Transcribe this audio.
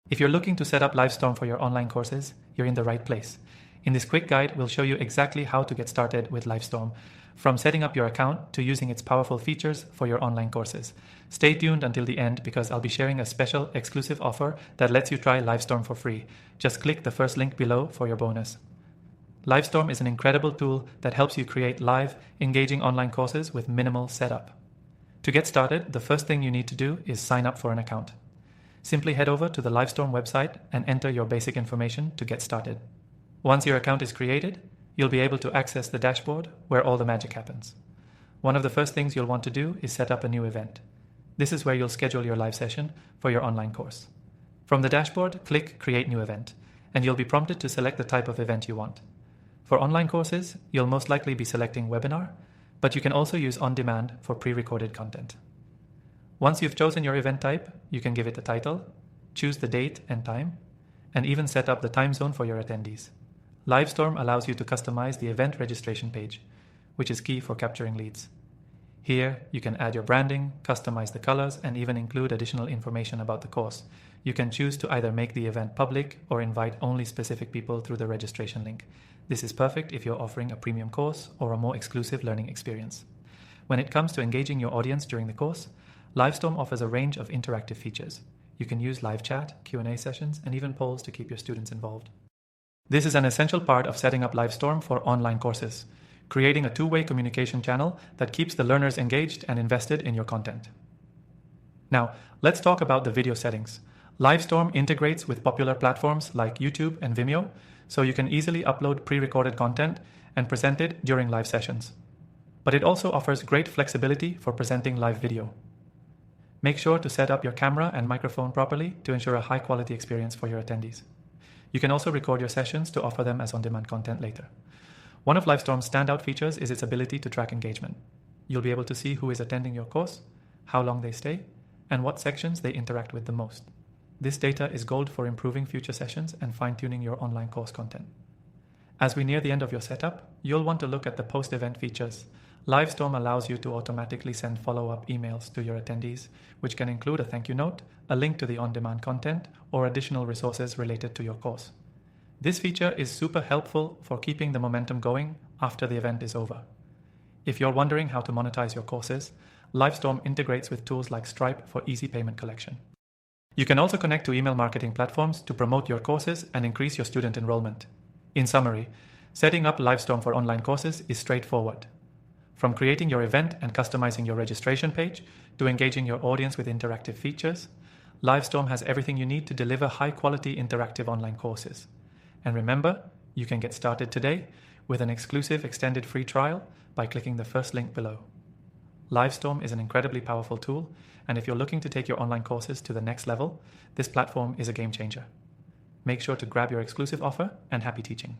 If you're looking to set up Livestorm for your online courses, you're in the right place. In this quick guide, we'll show you exactly how to get started with Livestorm, from setting up your account to using its powerful features for your online courses. Stay tuned until the end because I'll be sharing a special exclusive offer that lets you try Livestorm for free. Just click the first link below for your bonus. Livestorm is an incredible tool that helps you create live, engaging online courses with minimal setup. To get started, the first thing you need to do is sign up for an account. Simply head over to the Livestorm website and enter your basic information to get started. Once your account is created, you'll be able to access the dashboard where all the magic happens. One of the first things you'll want to do is set up a new event. This is where you'll schedule your live session for your online course. From the dashboard, click Create New Event, and you'll be prompted to select the type of event you want. For online courses, you'll most likely be selecting webinar, but you can also use on-demand for pre-recorded content. Once you've chosen your event type, you can give it a title, choose the date and time, and even set up the time zone for your attendees. Livestorm allows you to customize the event registration page, which is key for capturing leads. Here, you can add your branding, customize the colors, and even include additional information about the course. You can choose to either make the event public or invite only specific people through the registration link. This is perfect if you're offering a premium course or a more exclusive learning experience. When it comes to engaging your audience during the course, Livestorm offers a range of interactive features. You can use live chat, Q&A sessions, and even polls to keep your students involved. This is an essential part of setting up Livestorm for online courses, creating a two-way communication channel that keeps the learners engaged and invested in your content. Now, let's talk about the video settings. Livestorm integrates with popular platforms like YouTube and Vimeo, so you can easily upload pre-recorded content and present it during live sessions. But it also offers great flexibility for presenting live video. Make sure to set up your camera and microphone properly to ensure a high-quality experience for your attendees. You can also record your sessions to offer them as on-demand content later. One of Livestorm's standout features is its ability to track engagement. You'll be able to see who is attending your course, how long they stay, and what sections they interact with the most. This data is gold for improving future sessions and fine-tuning your online course content. As we near the end of your setup, you'll want to look at the post-event features. Livestorm allows you to automatically send follow-up emails to your attendees, which can include a thank you note, a link to the on-demand content, or additional resources related to your course. This feature is super helpful for keeping the momentum going after the event is over. If you're wondering how to monetize your courses, Livestorm integrates with tools like Stripe for easy payment collection. You can also connect to email marketing platforms to promote your courses and increase your student enrollment. In summary, setting up Livestorm for online courses is straightforward. From creating your event and customizing your registration page to engaging your audience with interactive features, Livestorm has everything you need to deliver high-quality interactive online courses. And remember, you can get started today with an exclusive extended free trial by clicking the first link below. Livestorm is an incredibly powerful tool, and if you're looking to take your online courses to the next level, this platform is a game changer. Make sure to grab your exclusive offer, and happy teaching.